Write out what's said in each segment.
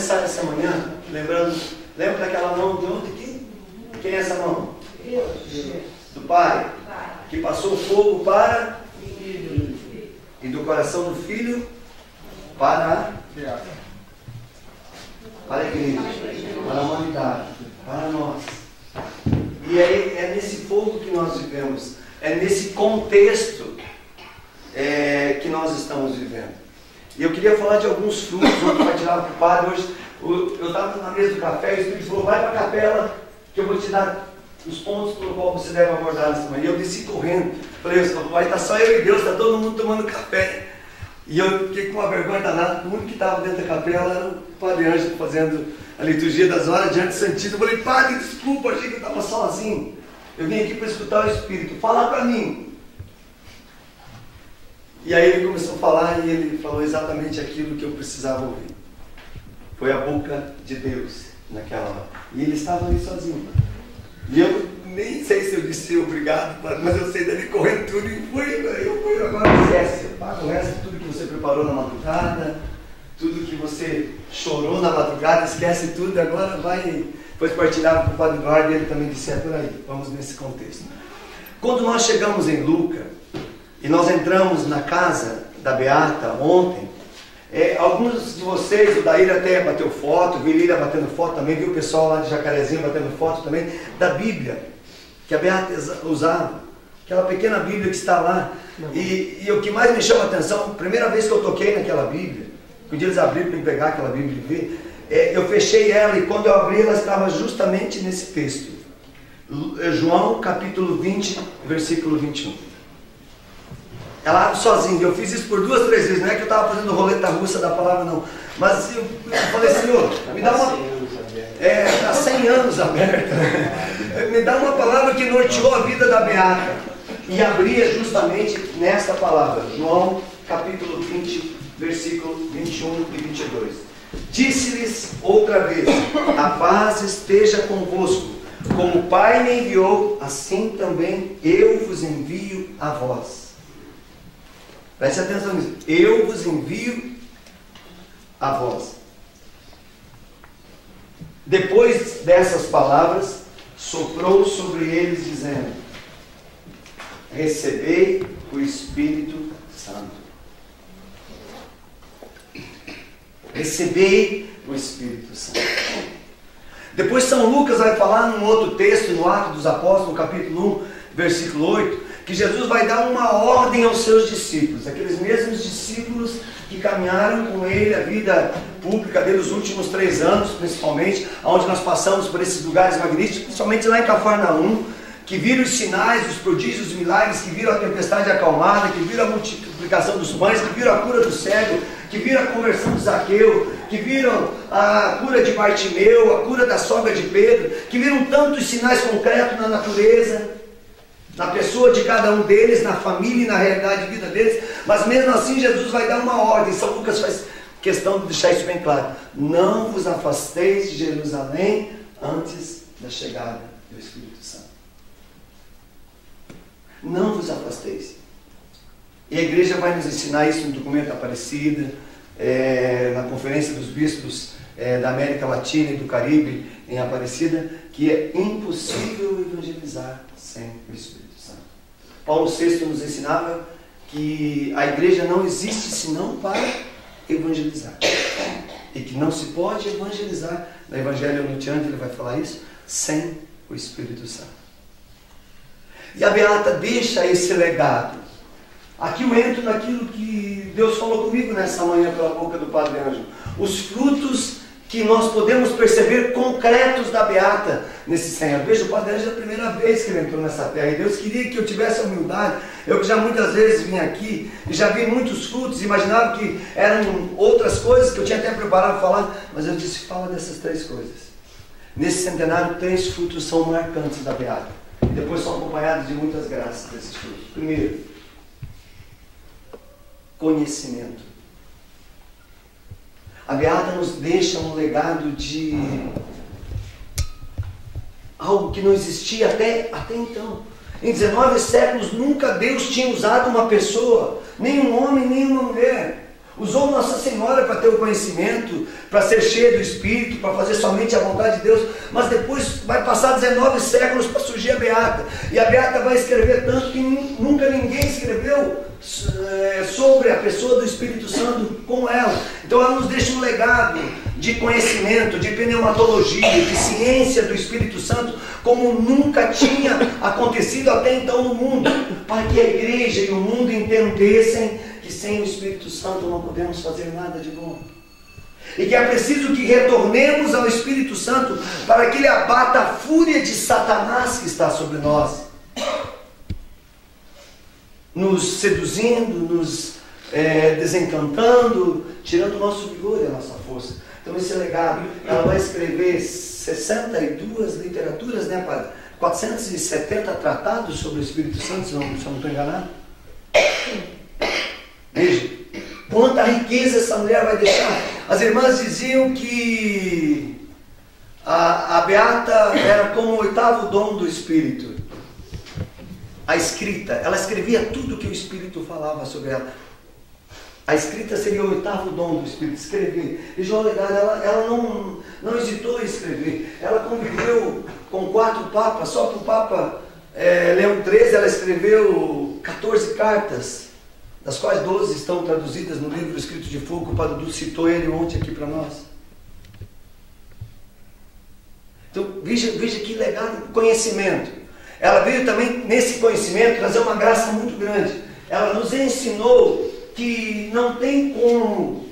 começar essa manhã, lembrando, lembra daquela mão de onde aqui? Quem é essa mão? Do Pai, que passou fogo para e do coração do Filho para a igreja, para a humanidade, para nós. E é nesse fogo que nós vivemos, é nesse contexto que nós estamos vivendo. E eu queria falar de alguns frutos, vou compartilhar com o padre hoje. Eu estava na mesa do café e o Espírito falou, vai para a capela que eu vou te dar os pontos pelo qual você deve abordar nessa manhã. E eu desci correndo, falei, vai estar só eu e Deus, está todo mundo tomando café. E eu fiquei com uma vergonha danada, o único que estava dentro da capela era o Padre Ângelo fazendo a liturgia das horas diante do Santíssimo. Eu falei, Padre, desculpa, achei que eu estava sozinho. Eu vim aqui para escutar o Espírito, falar para mim. E aí ele começou a falar e ele falou exatamente aquilo que eu precisava ouvir. Foi a boca de Deus naquela hora. E ele estava ali sozinho. E eu nem sei se eu disse obrigado, mas eu sei dele correndo tudo e foi agora esquece. O resto, tudo que você preparou na madrugada, tudo que você chorou na madrugada, esquece tudo, agora vai. Depois partilhava com o Padre Eduardo e ele também disse, por aí, vamos nesse contexto. Quando nós chegamos em Lucas, e nós entramos na casa da Beata ontem, alguns de vocês, o Daíra até bateu foto, o Virília batendo foto também, viu o pessoal lá de Jacarezinho batendo foto também, da Bíblia, que a Beata usava, aquela pequena Bíblia que está lá. E o que mais me chama a atenção, a primeira vez que eu toquei naquela Bíblia, que um dia eles abriram para pegar aquela Bíblia e ver, eu fechei ela e quando eu abri ela estava justamente nesse texto. João capítulo 20, versículo 21. Ela abre sozinha. Eu fiz isso por 2, 3 vezes. Não é que eu estava fazendo roleta russa da palavra, não. Mas eu falei, Senhor, me dá uma... Há 100 anos aberta. Me dá uma palavra que norteou a vida da Beata. E abria justamente nesta palavra. João, capítulo 20, versículo 21 e 22. Disse-lhes outra vez, a paz esteja convosco. Como o Pai me enviou, assim também eu vos envio a vós. Preste atenção nisso. Eu vos envio a vós. Depois dessas palavras, soprou sobre eles, dizendo, recebei o Espírito Santo. Recebei o Espírito Santo. Depois São Lucas vai falar num outro texto, no Atos dos Apóstolos, no capítulo 1, versículo 8, que Jesus vai dar uma ordem aos seus discípulos, aqueles mesmos discípulos que caminharam com ele a vida pública dele, os últimos 3 anos, principalmente, onde nós passamos por esses lugares magníficos, principalmente lá em Cafarnaum, que viram os sinais, os prodígios, os milagres, que viram a tempestade acalmada, que viram a multiplicação dos pães, que viram a cura do cego, que viram a conversão de Zaqueu, que viram a cura de Bartimeu, a cura da sogra de Pedro, que viram tantos sinais concretos na natureza, na pessoa de cada um deles, na família e na realidade de vida deles, mas mesmo assim Jesus vai dar uma ordem. São Lucas faz questão de deixar isso bem claro. Não vos afasteis de Jerusalém antes da chegada do Espírito Santo. Não vos afasteis. E a igreja vai nos ensinar isso no documento Aparecida, na conferência dos bispos da América Latina e do Caribe em Aparecida, que é impossível evangelizar sem o Espírito Santo. Paulo VI nos ensinava que a igreja não existe senão para evangelizar. E que não se pode evangelizar, no Evangelho Nutiante ele vai falar isso, sem o Espírito Santo. E a Beata deixa esse legado. Aqui eu entro naquilo que Deus falou comigo nessa manhã pela boca do Padre Ângelo. Os frutos que nós podemos perceber concretos da Beata nesse 100 anos. Veja, o Padre Ângelo é a primeira vez que ele entrou nessa terra. E Deus queria que eu tivesse a humildade. Eu que já muitas vezes vim aqui e já vi muitos frutos, imaginava que eram outras coisas que eu tinha até preparado para falar, mas eu disse, fala dessas 3 coisas. Nesse centenário, 3 frutos são marcantes da Beata. E depois são acompanhados de muitas graças desses frutos. Primeiro, conhecimento. A Beata nos deixa um legado de algo que não existia até então. Em 19 séculos nunca Deus tinha usado uma pessoa, nem um homem, nem uma mulher, Usou Nossa Senhora para ter o conhecimento, para ser cheio do Espírito, para fazer somente a vontade de Deus, mas depois vai passar 19 séculos para surgir a Beata, e a Beata vai escrever tanto que nunca ninguém escreveu sobre a pessoa do Espírito Santo como ela. Então ela nos deixa um legado de conhecimento, de pneumatologia, de ciência do Espírito Santo, como nunca tinha acontecido até então no mundo, para que a igreja e o mundo entendessem que sem o Espírito Santo não podemos fazer nada de bom. E que é preciso que retornemos ao Espírito Santo para que ele abata a fúria de Satanás que está sobre nós, nos seduzindo, nos desencantando, tirando o nosso vigor e a nossa força. Então esse legado, ela vai escrever 62 literaturas, né, padre? 470 tratados sobre o Espírito Santo, se eu não estou enganado. Veja, quanta riqueza essa mulher vai deixar. As irmãs diziam que a Beata era como o 8º dom do Espírito. A escrita, ela escrevia tudo que o Espírito falava sobre ela. A escrita seria o 8º dom do Espírito, escrever. E João Legado, ela não hesitou em escrever. Ela conviveu com 4 papas, só para o Papa Leão XIII ela escreveu 14 cartas, das quais 12 estão traduzidas no livro Escrito de Fogo, que o Padre Dudu citou ele ontem aqui para nós. Então, veja que legado, conhecimento. Ela veio também, nesse conhecimento, trazer uma graça muito grande. Ela nos ensinou que não tem como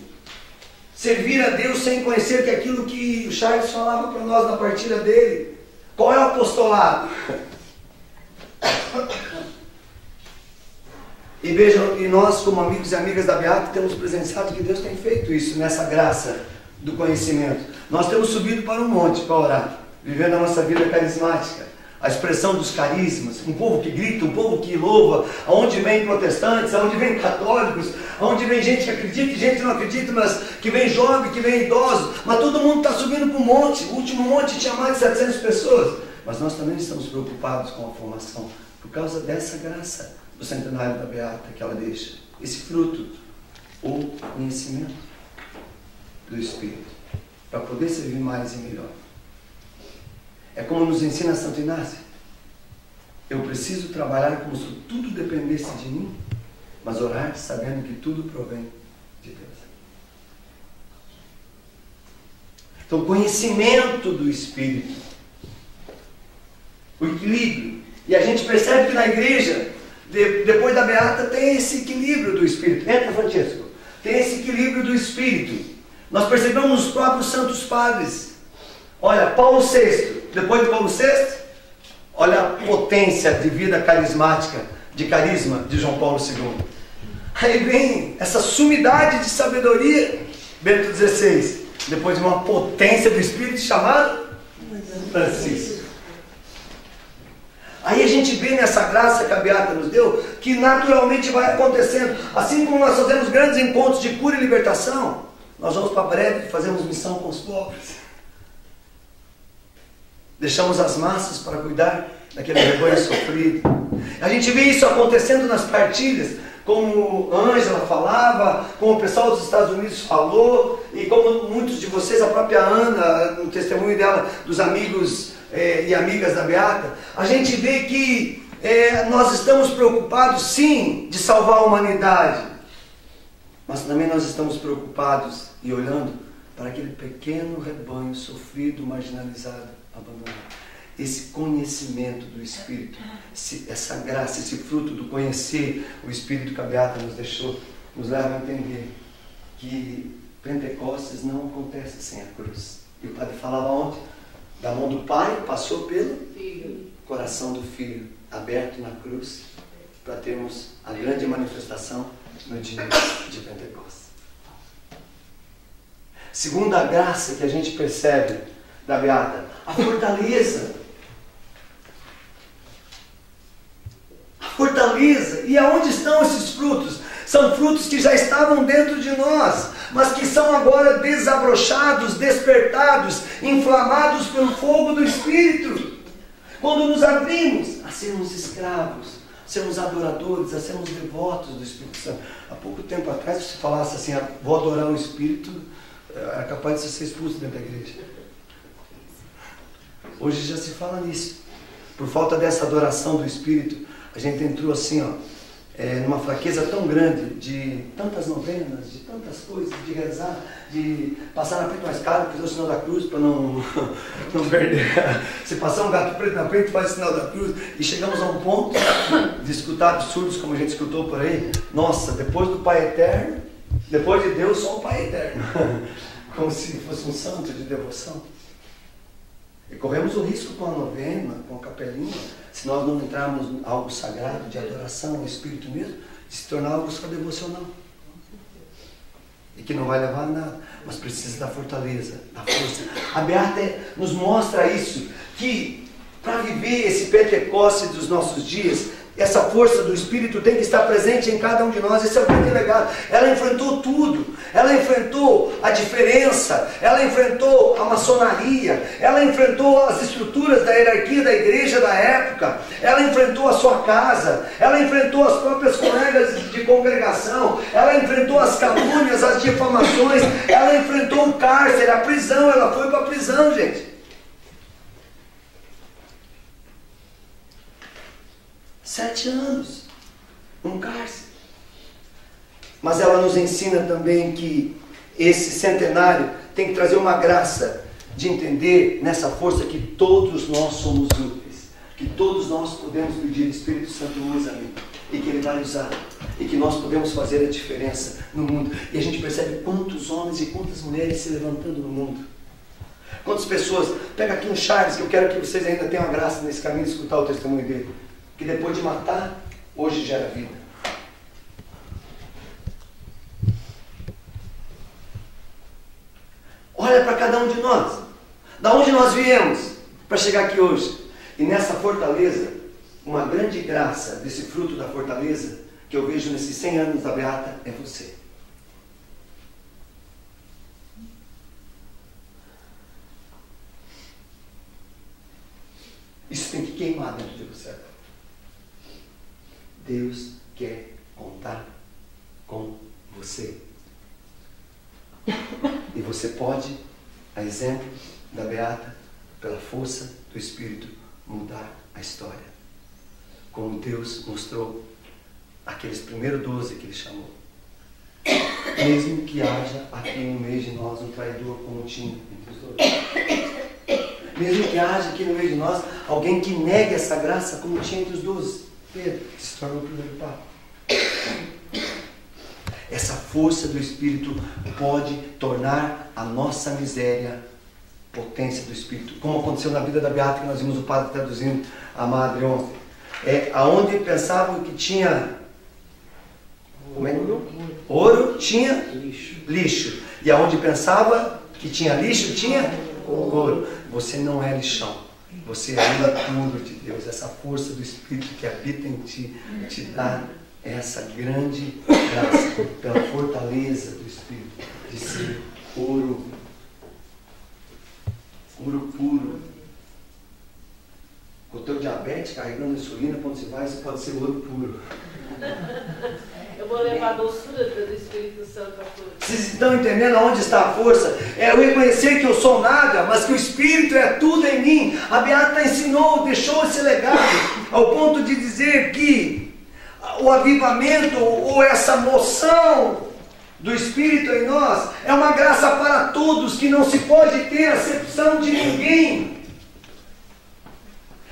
servir a Deus sem conhecer que aquilo que o Charles falava para nós na partilha dele. Qual é o apostolado? E vejam, e nós como amigos e amigas da Beata temos presenciado que Deus tem feito isso nessa graça do conhecimento. Nós temos subido para um monte para orar, vivendo a nossa vida carismática, a expressão dos carismas, um povo que grita, um povo que louva, aonde vem protestantes, aonde vem católicos, aonde vem gente que acredita e gente que não acredita, mas que vem jovem, que vem idoso, mas todo mundo está subindo para um monte. O último monte tinha mais de 700 pessoas, mas nós também estamos preocupados com a formação, por causa dessa graça do centenário da Beata que ela deixa, esse fruto, o conhecimento do Espírito, para poder servir mais e melhor. É como nos ensina Santo Inácio. Eu preciso trabalhar como se tudo dependesse de mim, mas orar sabendo que tudo provém de Deus. Então, conhecimento do Espírito, o equilíbrio. E a gente percebe que na igreja, depois da Beata, tem esse equilíbrio do Espírito. Entra, Francesco. Tem esse equilíbrio do Espírito. Nós percebemos nos próprios santos padres. Olha, Paulo VI, depois de Paulo VI, olha a potência de vida carismática, de carisma de João Paulo II. Aí vem essa sumidade de sabedoria, Bento XVI, depois de uma potência do Espírito chamado Francisco. Aí a gente vê nessa graça que a Beata nos deu, que naturalmente vai acontecendo. Assim como nós fazemos grandes encontros de cura e libertação, nós vamos para breve e fazemos missão com os pobres. Deixamos as massas para cuidar daquele rebanho sofrido. A gente vê isso acontecendo nas partilhas, como a Ângela falava, como o pessoal dos Estados Unidos falou, e como muitos de vocês, a própria Ana, no testemunho dela, dos amigos e amigas da Beata, a gente vê que nós estamos preocupados, sim, de salvar a humanidade, mas também nós estamos preocupados e olhando para aquele pequeno rebanho sofrido, marginalizado, abandonado. Esse conhecimento do Espírito, essa graça, esse fruto do conhecer o Espírito que a Beata nos deixou, nos leva a entender que Pentecostes não acontece sem a cruz. E o padre falava ontem, da mão do Pai passou pelo coração do Filho, aberto na cruz, para termos a grande manifestação no dia de Pentecostes. Segunda graça que a gente percebe da Beata, a fortaleza. A fortaleza. E aonde estão esses frutos? São frutos que já estavam dentro de nós, mas que são agora desabrochados, despertados, inflamados pelo fogo do Espírito. Quando nos abrimos a sermos escravos, sermos adoradores, a sermos devotos do Espírito Santo. Há pouco tempo atrás, se falasse assim, vou adorar o Espírito, é capaz de ser expulso dentro da igreja. Hoje já se fala nisso. Por falta dessa adoração do Espírito, a gente entrou assim, numa fraqueza tão grande, de tantas novenas, de tantas coisas, de rezar, de passar na frente mais caro, fazer o sinal da cruz para não perder. Se passar um gato preto na frente, faz o sinal da cruz. E chegamos a um ponto de escutar absurdos como a gente escutou por aí. Nossa, depois do Pai Eterno, depois de Deus, só o Pai Eterno. Como se fosse um santo de devoção. E corremos o risco com a novena, com a capelinha, se nós não entrarmos em algo sagrado, de adoração ao Espírito mesmo, de se tornar algo só devocional. E que não vai levar a nada, mas precisa da fortaleza, da força. A Beata nos mostra isso, que para viver esse Pentecostes dos nossos dias, essa força do Espírito tem que estar presente em cada um de nós. Esse é o grande legado. Ela enfrentou tudo. Ela enfrentou a diferença. Ela enfrentou a maçonaria. Ela enfrentou as estruturas da hierarquia da igreja da época. Ela enfrentou a sua casa. Ela enfrentou as próprias colegas de congregação. Ela enfrentou as calúnias, as difamações. Ela enfrentou o cárcere, a prisão. Ela foi para a prisão, gente. 7 anos, um cárcere. Mas ela nos ensina também que esse centenário tem que trazer uma graça de entender nessa força que todos nós somos úteis, que todos nós podemos pedir, Espírito Santo usa-me, e que Ele vai usar, e que nós podemos fazer a diferença no mundo. E a gente percebe quantos homens e quantas mulheres se levantando no mundo. Quantas pessoas, pega aqui um Charles, que eu quero que vocês ainda tenham a graça nesse caminho de escutar o testemunho dele, que depois de matar, hoje gera vida. Olha para cada um de nós. Da onde nós viemos para chegar aqui hoje. E nessa fortaleza, uma grande graça desse fruto da fortaleza que eu vejo nesses 100 anos da Beata é você. Isso tem que queimar dentro de você. Deus quer contar com você. E você pode, a exemplo da Beata, pela força do Espírito, mudar a história. Como Deus mostrou aqueles primeiros 12 que Ele chamou. Mesmo que haja aqui no meio de nós um traidor como tinha entre os 12. Mesmo que haja aqui no meio de nós alguém que negue essa graça como tinha entre os 12. Pedro, que se tornou o primeiro Papa. Essa força do Espírito pode tornar a nossa miséria potência do Espírito. Como aconteceu na vida da Beata, que nós vimos o padre traduzindo a Madre ontem. Aonde pensavam que tinha ouro, tinha lixo. E aonde pensava que tinha lixo, tinha ouro. Você não é lixão. Você é puro de Deus. Essa força do Espírito que habita em ti te dá essa grande graça pela fortaleza do Espírito de ser ouro puro. Com o teu diabetes carregando insulina, quando você vai, você pode ser ouro puro. Eu vou levar a doçura do Espírito Santo à cura. Vocês estão entendendo aonde está a força? É eu reconhecer que eu sou nada, mas que o Espírito é tudo em mim. A Beata ensinou, deixou esse legado, ao ponto de dizer que o avivamento, ou essa moção do Espírito em nós, é uma graça para todos, que não se pode ter acepção de ninguém,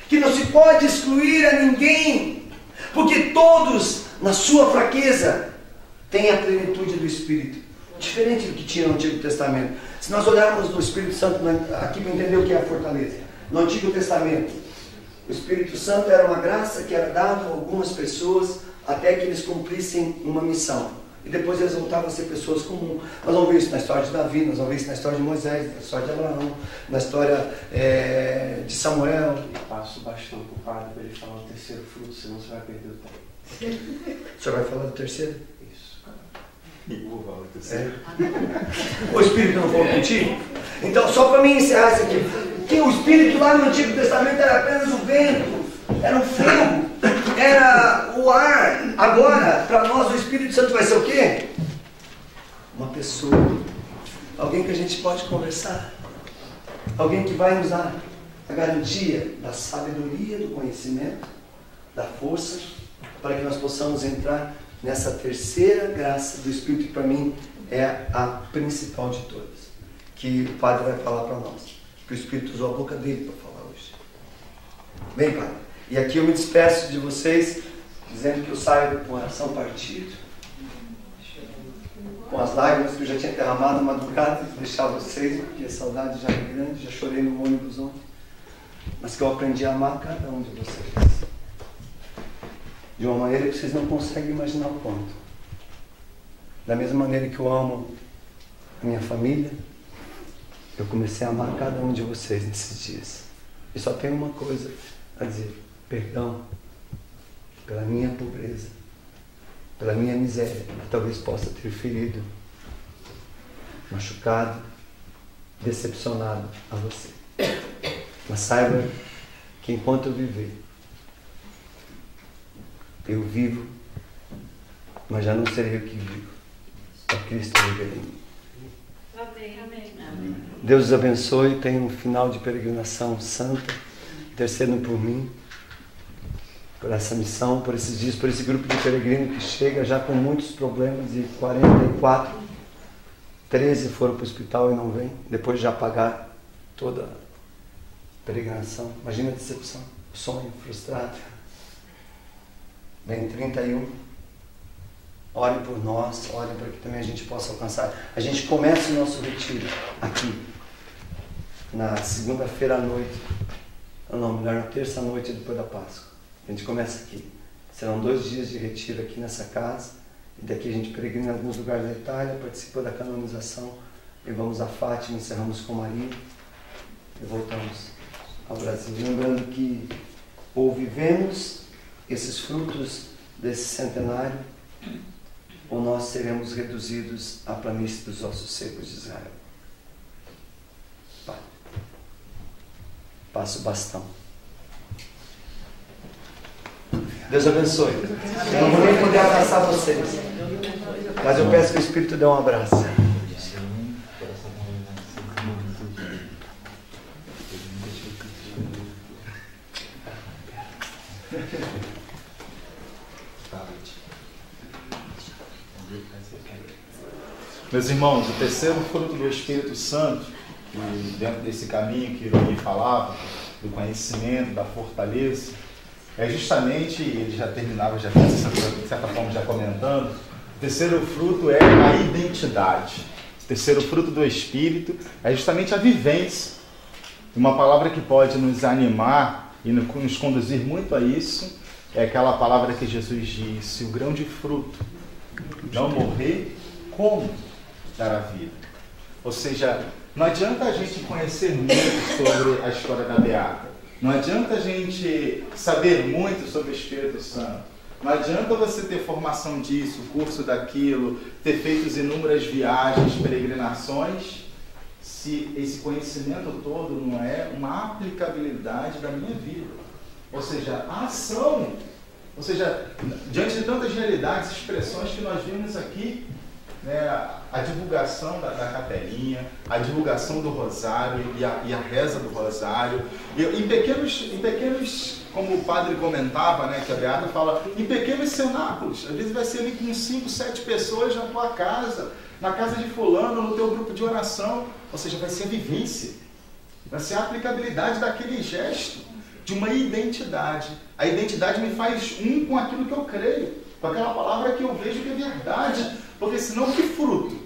que não se pode excluir a ninguém, porque todos, na sua fraqueza, têm a plenitude do Espírito, diferente do que tinha no Antigo Testamento. Se nós olharmos no Espírito Santo aqui para entender o que é a fortaleza, no Antigo Testamento, o Espírito Santo era uma graça que era dada a algumas pessoas até que eles cumprissem uma missão. E depois eles voltavam a ser pessoas comuns. Nós vamos ver isso na história de Davi, nós vamos ver isso na história de Moisés, na história de Abraão, na história de Samuel. E passa o bastão para o padre para ele falar o terceiro fruto, senão você vai perder o tempo. O senhor vai falar do terceiro? Isso. Vou falar do terceiro. O Espírito não falou contigo? Então, só para mim encerrar isso aqui, que o Espírito lá no Antigo Testamento era apenas o vento, era o fogo, era Espírito Santo vai ser o quê? Uma pessoa. Alguém que a gente pode conversar. Alguém que vai nos dar a garantia da sabedoria, do conhecimento, da força, para que nós possamos entrar nessa terceira graça do Espírito, que para mim é a principal de todas, que o Padre vai falar para nós, que o Espírito usou a boca dele para falar hoje. Bem, Padre, e aqui eu me despeço de vocês, dizendo que eu saio com o coração partido, com as lágrimas que eu já tinha derramado na madrugada, de deixar vocês, porque a saudade já é grande, já chorei no ônibus ontem, mas que eu aprendi a amar cada um de vocês, de uma maneira que vocês não conseguem imaginar o quanto. Da mesma maneira que eu amo a minha família, eu comecei a amar cada um de vocês nesses dias. E só tenho uma coisa a dizer: perdão pela minha pobreza, pela minha miséria, que talvez possa ter ferido, machucado, decepcionado a você. Mas saiba que enquanto eu viver, eu vivo, mas já não serei eu que vivo. É Cristo viver em mim. Amém. Amém. Deus os abençoe. Tenha um final de peregrinação santa, intercedendo por mim, por essa missão, por esses dias, por esse grupo de peregrinos que chega já com muitos problemas, e 44, 13 foram para o hospital e não vêm, depois de já pagar toda a peregrinação. Imagina a decepção, o sonho frustrado. Vem 31, orem por nós, orem para que também a gente possa alcançar. A gente começa o nosso retiro aqui, na segunda-feira à noite, não, melhor, na terça-noite depois da Páscoa. A gente começa aqui. Serão 2 dias de retiro aqui nessa casa, e daqui a gente peregrina em alguns lugares da Itália, participa da canonização, e vamos a Fátima, encerramos com Maria, e voltamos ao Brasil. Lembrando que ou vivemos esses frutos desse centenário, ou nós seremos reduzidos à planície dos ossos secos de Israel. Passa o bastão. Deus abençoe. Eu não vou nem poder abraçar vocês, mas eu peço que o Espírito dê um abraço. Meus irmãos, o terceiro fruto do Espírito Santo, e dentro desse caminho que Ironi falava, do conhecimento, da fortaleza, é justamente, ele já terminava, já fez de certa forma já comentando, o terceiro fruto é a identidade. O terceiro fruto do Espírito é justamente a vivência. Uma palavra que pode nos animar e nos conduzir muito a isso é aquela palavra que Jesus disse: o grão de fruto não morrer, como dar a vida? Ou seja, não adianta a gente conhecer muito sobre a história da Beata, não adianta a gente saber muito sobre o Espírito Santo, não adianta você ter formação disso, curso daquilo, ter feito inúmeras viagens, peregrinações, se esse conhecimento todo não é uma aplicabilidade da minha vida. Ou seja, a ação, ou seja, diante de tantas realidades, expressões que nós vimos aqui, né, a divulgação da capelinha, a divulgação do rosário e a reza do rosário, e em pequenos, como o padre comentava, né, que a Beata fala, em pequenos cenáculos. Às vezes vai ser ali com 5, 7 pessoas na tua casa, na casa de fulano, no teu grupo de oração. Ou seja, vai ser a vivência, vai ser a aplicabilidade daquele gesto, de uma identidade. A identidade me faz um com aquilo que eu creio, com aquela palavra que eu vejo que é verdade. Porque senão, que fruto?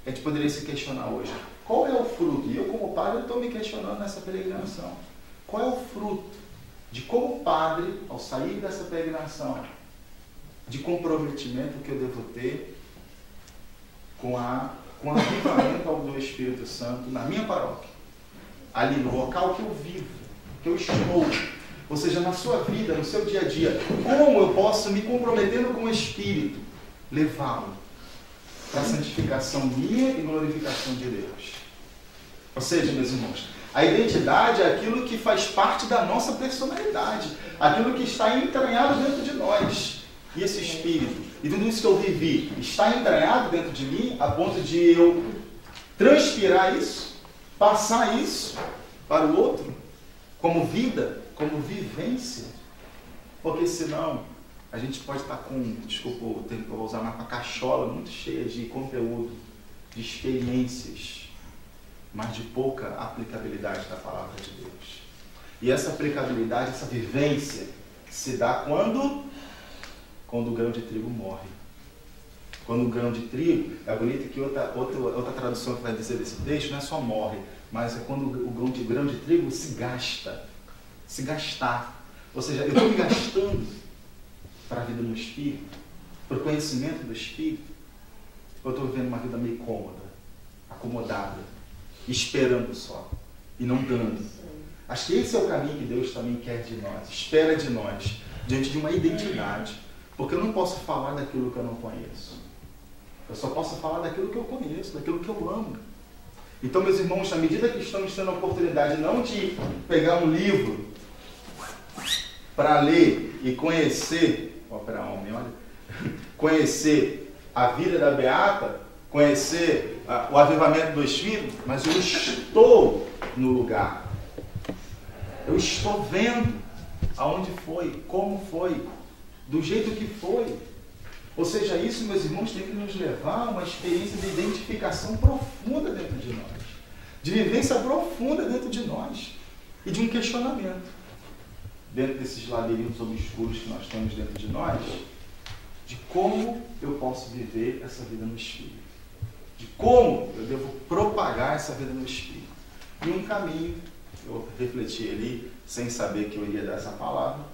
A gente poderia se questionar hoje. Qual é o fruto? E eu, como padre, estou me questionando nessa peregrinação. Qual é o fruto de, como padre, ao sair dessa peregrinação, de comprometimento que eu devo ter com o avivamento do Espírito Santo na minha paróquia, ali no local que eu vivo, que eu estou, ou seja, na sua vida, no seu dia a dia, como eu posso, me comprometendo com o Espírito, levá-lo para a santificação minha e glorificação de Deus. Ou seja, meus irmãos, a identidade é aquilo que faz parte da nossa personalidade, aquilo que está entranhado dentro de nós. E esse Espírito, e tudo isso que eu vivi, está entranhado dentro de mim a ponto de eu transpirar isso, passar isso para o outro, como vida, como vivência. Porque senão a gente pode estar com, desculpa o termo que eu vou usar, uma cachola muito cheia de conteúdo, de experiências, mas de pouca aplicabilidade da palavra de Deus. E essa aplicabilidade, essa vivência, se dá quando o grão de trigo morre. Quando o grão de trigo, é bonito que outra tradução que vai dizer desse texto não é só morre, mas é quando o grão de trigo se gasta, se gastar. Ou seja, eu estou me gastando para a vida no Espírito, para o conhecimento do Espírito. Eu estou vivendo uma vida meio cômoda, acomodada, esperando só e não dando. Acho que esse é o caminho que Deus também quer de nós, espera de nós, diante de uma identidade. Porque eu não posso falar daquilo que eu não conheço. Eu só posso falar daquilo que eu conheço, daquilo que eu amo. Então, meus irmãos, na medida que estamos tendo a oportunidade não de pegar um livro para ler e conhecer, conhecer a vida da Beata, conhecer o avivamento do Espírito, mas eu estou no lugar. Eu estou vendo aonde foi, como foi, do jeito que foi. Ou seja, isso, meus irmãos, tem que nos levar a uma experiência de identificação profunda dentro de nós, de vivência profunda dentro de nós e de um questionamento dentro desses labirintos obscuros que nós temos dentro de nós, de como eu posso viver essa vida no Espírito, de como eu devo propagar essa vida no Espírito. E um caminho, eu refleti ali, sem saber que eu iria dar essa palavra,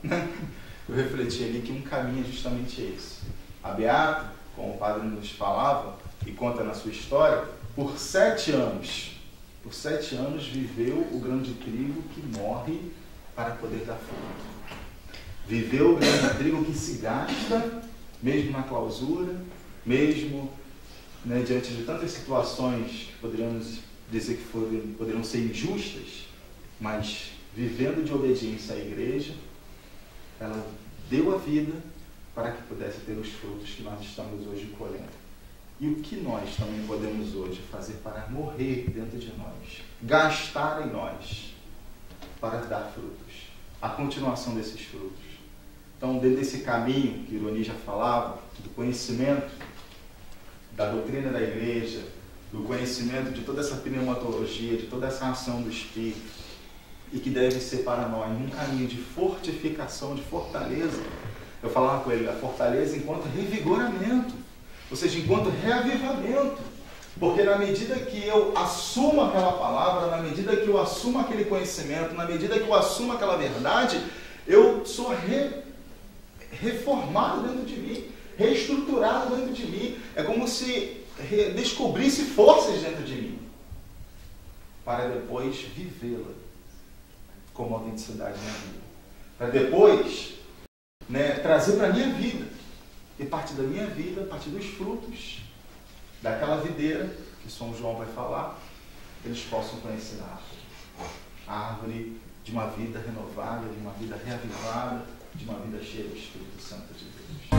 eu refleti ali que um caminho é justamente esse. A Beata, como o padre nos falava e conta na sua história, por 7 anos viveu o grão de trigo que morre para poder dar fruto. Viveu o grão de trigo que se gasta, mesmo na clausura, mesmo diante de tantas situações que poderíamos dizer que poderiam ser injustas, mas vivendo de obediência à igreja, ela deu a vida para que pudesse ter os frutos que nós estamos hoje colhendo. E o que nós também podemos hoje fazer para morrer dentro de nós, gastar em nós, para dar frutos, a continuação desses frutos. Então, dentro desse caminho que Ironi já falava, do conhecimento da doutrina da igreja, do conhecimento de toda essa pneumatologia, de toda essa ação do Espírito, e que deve ser para nós um caminho de fortificação, de fortaleza. Eu falava com ele, a fortaleza enquanto revigoramento, ou seja, enquanto reavivamento. Porque na medida que eu assumo aquela palavra, na medida que eu assumo aquele conhecimento, na medida que eu assumo aquela verdade, eu sou reformado dentro de mim, reestruturado dentro de mim. É como se descobrisse forças dentro de mim, para depois vivê-la como autenticidade na vida. Para depois trazer para a minha vida. E partir da minha vida, a partir dos frutos daquela videira, que São João vai falar, eles possam conhecer a árvore de uma vida renovada, de uma vida reavivada, de uma vida cheia do Espírito Santo de Deus.